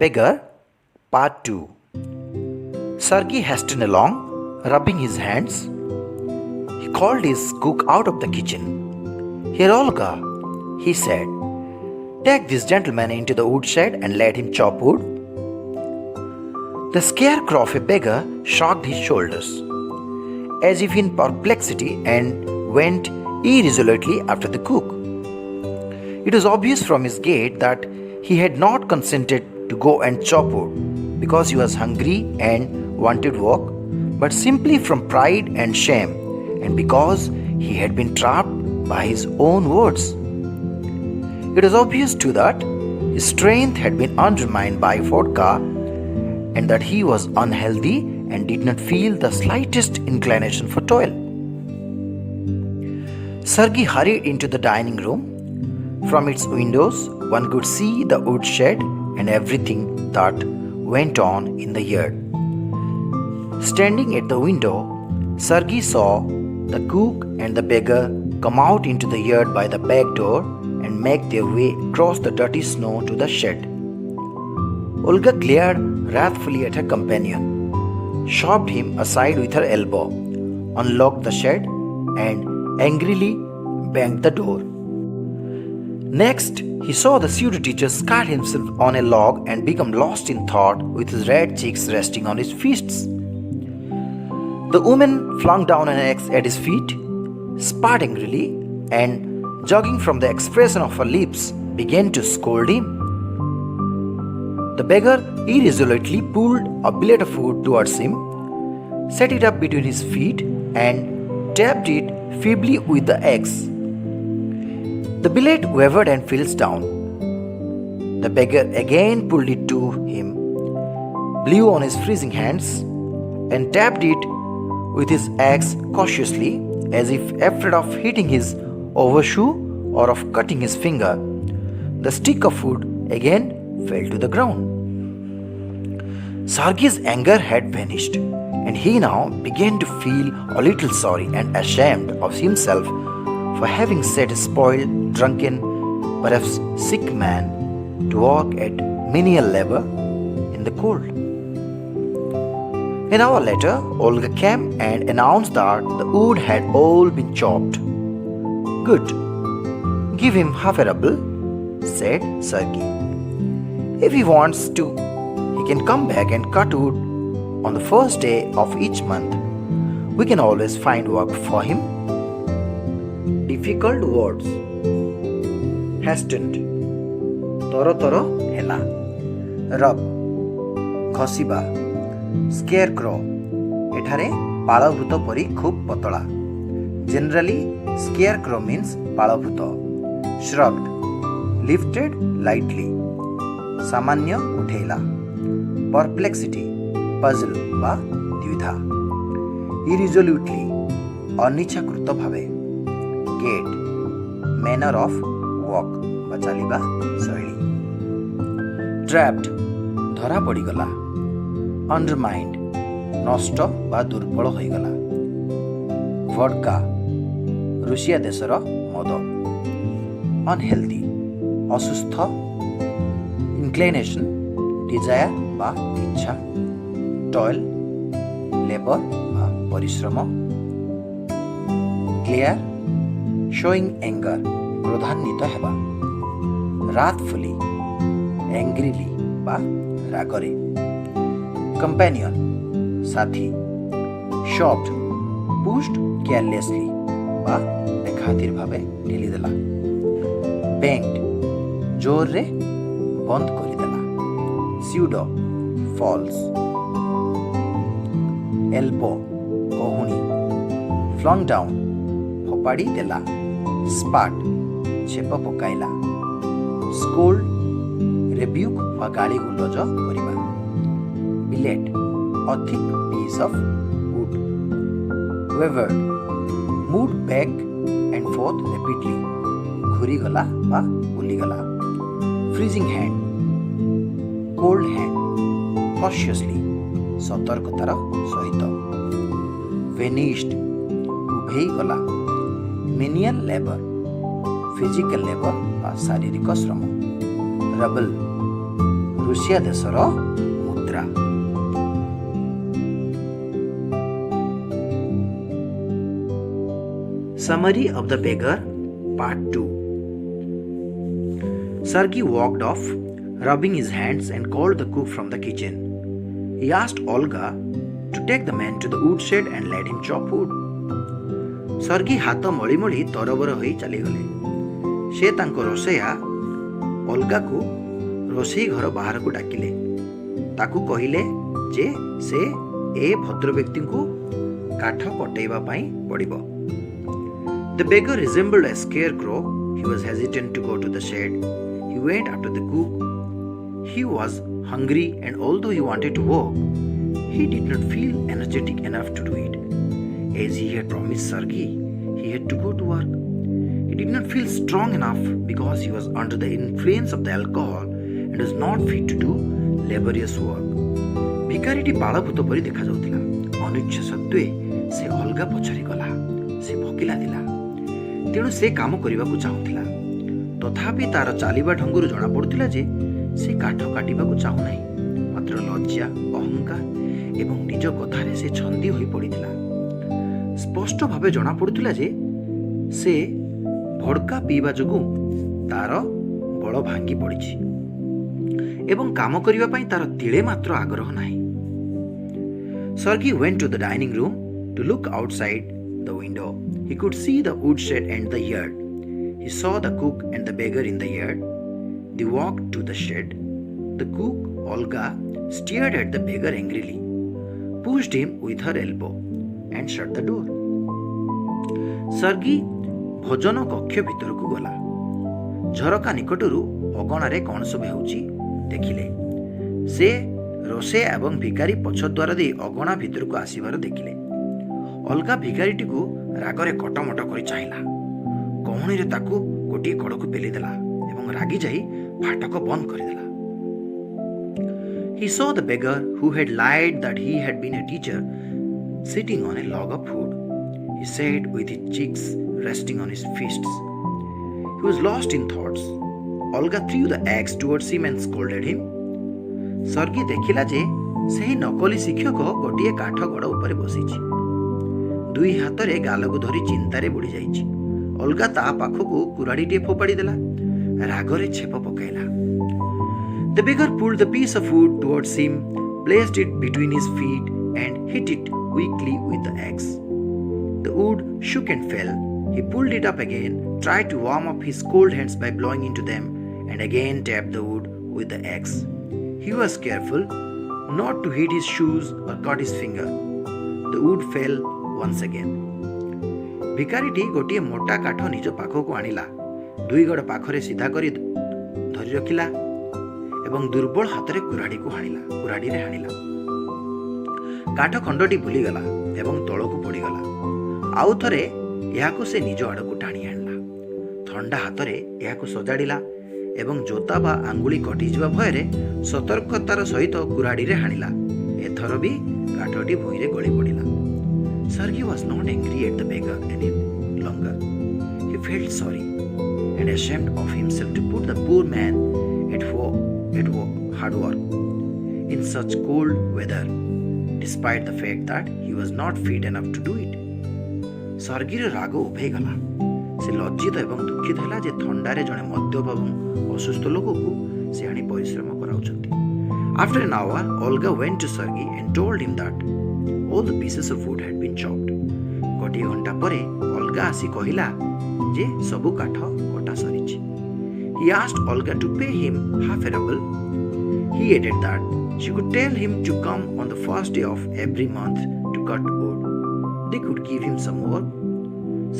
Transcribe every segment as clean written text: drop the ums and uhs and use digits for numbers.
Beggar, Part 2. Sergei hastened along, rubbing his hands. He called his cook out of the kitchen. "Here, Olga," he said. "Take this gentleman into the woodshed and let him chop wood." The scarecrow of a beggar shrugged his shoulders, as if in perplexity, and went irresolutely after the cook. It was obvious from his gait that he had not consented to go and chop wood because he was hungry and wanted work, but simply from pride and shame, and because he had been trapped by his own words. It was obvious too that his strength had been undermined by vodka, and that he was unhealthy and did not feel the slightest inclination for toil. Sergei hurried into the dining room. From its windows, one could see the woodshed and everything that went on in the yard. Standing at the window, Sergei saw the cook and the beggar come out into the yard by the back door and make their way across the dirty snow to the shed. Olga glared wrathfully at her companion, shoved him aside with her elbow, unlocked the shed, and angrily banged the door. Next, he saw the pseudo-teacher scat himself on a log and become lost in thought with his red cheeks resting on his fists. The woman flung down an axe at his feet, spat angrily, and, judging from the expression of her lips, began to scold him. The beggar irresolutely pulled a billet of wood towards him, set it up between his feet, and tapped it feebly with the axe. The billet wavered and fell down. The beggar again pulled it to him, blew on his freezing hands, and tapped it with his axe cautiously, as if afraid of hitting his overshoe or of cutting his finger. The stick of wood again fell to the ground. Sergei's anger had vanished, and he now began to feel a little sorry and ashamed of himself for having set a spoiled, drunken, perhaps sick man to work at menial labor in the cold. An hour later, Olga came and announced that the wood had all been chopped. "Good. Give him half a ruble," said Sergei. "If he wants to, he can come back and cut wood on the first day of each month. We can always find work for him." Difficult words. Hastened. Toro toro hela. Rub. Khasiba. Scarecrow. ଏଠାରେ ପାଳଭୂତ ପରି ଖୁବ୍ ପତଳା. Generally, scarecrow means ପାଳଭୂତ. Shrugged. Lifted lightly. ସାମାନ୍ୟ ଉଠେଇଲା. Perplexity. Puzzle ବା ଦ୍ୱିଧା. Irresolutely. ଅନିଚ୍ଛାକୃତ ଭାବେ. Gait. Manner of walk ବା ଚାଲିବା ଶୈଳୀ. Trapped. ଧରା ପଡ଼ିଗଲା. Undermined. ନଷ୍ଟ ବା ଦୁର୍ବଳ ହୋଇଗଲା. Vodka. ରୁଷିଆ ଦେଶର ମଦ. Unhealthy. ଅସୁସ୍ଥ. Inclination. Desire ବା ଇଚ୍ଛା. Toil. Labor ବା ପରିଶ୍ରମ. Glare. Showing anger. କ୍ରୋଧାନ୍ୱିତ ହେବା. Wrathfully. Angrily ବା ରାଗରେ. Companion. ସାଥୀ. Shoved. Pushed carelessly ବା ବେଖାତିର ଭାବେ ଠେଲିଦେଲା. Banged. ଜୋରରେ ବନ୍ଦ କରିଦେଲା. Pseudo. False. Elbow. କହୁଣି. Flung down. ଫୋପାଡ଼ି ଦେଲା. Spat. ଛେପ ପକାଇଲା. Scold. Rebuke ବା ଗାଳି ଗୁଲଜ କରିବା. Billet. A thick piece of wood. Wavered. Moved back and forth rapidly. ଘୁରିଗଲା ବା ବୁଲିଗଲା. Freezing hand. Cold hand. Cautiously. ସତର୍କତାର ସହିତ. Vanished. ଉଭେଇଗଲା. Menial labor. Physical labor ବା ଶାରୀରିକ ଶ୍ରମ. Rubble. ରୁଷିଆ ଦେଶର ମୁଦ୍ରା। Summary of the Beggar Part 2. Sergei walked off, rubbing his hands, and called the cook from the kitchen. He asked Olga to take the man to the wood shed and let him chop wood. Sergei ହାତ ମଳି ମଳି ତରବର ହୋଇ ଚାଲିଗଲେ। ସେ ତାଙ୍କ ରୋଷେୟା ଅଲଗାକୁ ରୋଷେଇ ଘର ବାହାରକୁ ଡାକିଲେ। ତାକୁ କହିଲେ ଯେ ସେ ଏ ଭଦ୍ର ବ୍ୟକ୍ତିଙ୍କୁ କାଠ କଟେଇବା ପାଇଁ ପଡ଼ିବ। The beggar resembled a scarecrow. He was hesitant to go to the shed. He went after the cook. He was hungry, and although he wanted to work, he did not feel energetic enough to do it. As he had promised Sergei, he had to go to work. He did not feel strong enough because he was under the influence of the alcohol and was not fit to do laborious work. ଭିକାରୀଟି ବାଳଭୂତ ପରି ଦେଖାଯାଉଥିଲା। ଅନିଚ୍ଛା ସତ୍ତ୍ୱେ ସେ ଅଲଗା ପଛରେ ଗଲା। ସେ ଭୋକିଲା ଥିଲା, ତେଣୁ ସେ କାମ କରିବାକୁ ଚାହୁଁଥିଲା। ତଥାପି ତାର ଚାଲିବା ଢଙ୍ଗରୁ ଜଣାପଡ଼ୁଥିଲା ଯେ ସେ କାଠ କାଟିବାକୁ ଚାହୁଁନାହିଁ। ମାତ୍ର ଲଜ୍ଜା, ଅହଙ୍କାର ଏବଂ ନିଜ କଥାରେ ସେ ଛନ୍ଦି ହୋଇ ପଡ଼ିଥିଲା। ସ୍ପଷ୍ଟ ଭାବେ ଜଣାପଡ଼ୁଥିଲା ଯେ ସେ ଭଡ଼କା ପିଇବା ଯୋଗୁଁ ତାର ବଳ ଭାଙ୍ଗି ପଡ଼ିଛି ଏବଂ କାମ କରିବା ପାଇଁ ତାର ତିଳେ ମାତ୍ର ଆଗ୍ରହ ନାହିଁ। Sergei went to the dining room to look outside the window. He could see the woodshed and the yard. He saw the cook and the beggar in the yard. They walked to the shed. The cook, Olga, stared at the beggar angrily, pushed him with her elbow, and shut the door. Sergei ଭୋଜନ କକ୍ଷ ଭିତରକୁ ଗଲା। ଝରକା ନିକଟରୁ ଅଗଣାରେ କ'ଣ ସବୁ ହେଉଛି ଦେଖିଲେ। ସେ ରୋଷେୟା ଏବଂ ଭିକାରୀ ପଛ ଦ୍ୱାର ଦେଇ ଅଗଣା ଭିତରକୁ ଆସିବାର ଦେଖିଲେ। ଅଲଗା ଭିକାରୀଟିକୁ ରାଗରେ କଟମଟ କରି ଚାହିଁଲା। କହୁଣୀରେ ତାକୁ ଗୋଟିଏ କଡ଼କୁ ପେଲିଦେଲା ଏବଂ ରାଗି ଯାଇ ଫାଟକ ବନ୍ଦ କରିଦେଲା। He saw the beggar who had lied that he had been a teacher sitting on a log of wood. He sat with his cheeks resting on his fists. He was lost in thoughts. Olga threw the axe towards him and scolded him. Sergei ଦେଖିଲା ଯେ ସେହି ନକଲି ଶିକ୍ଷକ ଗୋଟିଏ କାଠ ଗଡ଼ ଉପରେ ବସିଛି। ଦୁଇ ହାତରେ ଗାଲକୁ ଧରି ଚିନ୍ତାରେ ବୁଡ଼ି ଯାଇଛି। ଅଲଗା ତା ପାଖକୁ କୁରାଢ଼ୀଟିଏ ଫୋପାଡ଼ି ଦେଲା। ରାଗରେ ଛେପ ପକାଇଲା। The beggar pulled the piece of wood towards him, placed it between his feet, and hit it weakly with the axe. The wood shook and fell. He pulled it up again, tried to warm up his cold hands by blowing into them, and again tapped the wood with the axe. He was careful not to hit his shoes or cut his finger. The wood fell once again. ଭିକାରୀଟି ଗୋଟିଏ ମୋଟା କାଠ ନିଜ ପାଖକୁ ଆଣିଲା। ଦୁଇ ଗୋଡ଼ ପାଖରେ ସିଧା କରି ଧରି ରଖିଲା ଏବଂ ଦୁର୍ବଳ ହାତରେ କୁରାଢ଼ୀରେ ହାଣିଲା। କାଠ ଖଣ୍ଡଟି ବୁଲିଗଲା ଏବଂ ତଳକୁ ପଡ଼ିଗଲା। ଆଉ ଥରେ ଏହାକୁ ସେ ନିଜ ଆଡ଼କୁ ଟାଣି ଆଣିଲା। ଥଣ୍ଡା ହାତରେ ଏହାକୁ ସଜାଡ଼ିଲା ଏବଂ ଜୋତା ବା ଆଙ୍ଗୁଳି କଟିଯିବା ଭୟରେ ସତର୍କତାର ସହିତ କୁରାଢ଼ୀରେ ହାଣିଲା। ଏଥର ବି କାଠଟି ଭୂଇଁରେ ଗଳି ପଡ଼ିଲା। Sergei was not angry at the beggar any longer. He felt sorry and ashamed of himself to put the poor man at hard work in such cold weather, despite the fact that he was not fit enough to do it. Sergeiର ରାଗ ଉଭେଇଗଲା। ସେ ଲଜ୍ଜିତ ଏବଂ ଦୁଃଖିତ ହେଲା ଯେ ଥଣ୍ଡାରେ ଜଣେ ମଦ୍ୟପ ଏବଂ ଅସୁସ୍ଥ ଲୋକକୁ ସେ ଆଣି ପରିଶ୍ରମ କରାଉଛନ୍ତି। After an hour, Olga went to Sergei and told him that all the pieces of wood had been chopped. ଗୋଟିଏ ଘଣ୍ଟା ପରେ ଅଲଗା ଆସି କହିଲା ଯେ ସବୁ କାଠ କଟା ସରିଛି। He asked Olga to pay him half a ruble. He added that she could tell him to come on the first day of every month to cut wood. They could give him some work.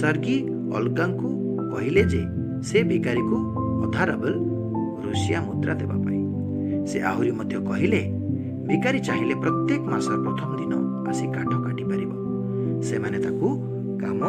Sergei ଅଲଗାଙ୍କୁ କହିଲେ ଯେ ସେ ଭିକାରୀକୁ ଅଧା rubber Russia ମୁଦ୍ରା ଦେବା ପାଇଁ। ସେ ଆହୁରି ମଧ୍ୟ କହିଲେ ଭିକାରୀ ଚାହିଁଲେ ପ୍ରତ୍ୟେକ ମାସର ପ୍ରଥମ ଦିନ ଆସି କାଠ କାଟି ପାରିବ। ସେମାନେ ତାକୁ କାମ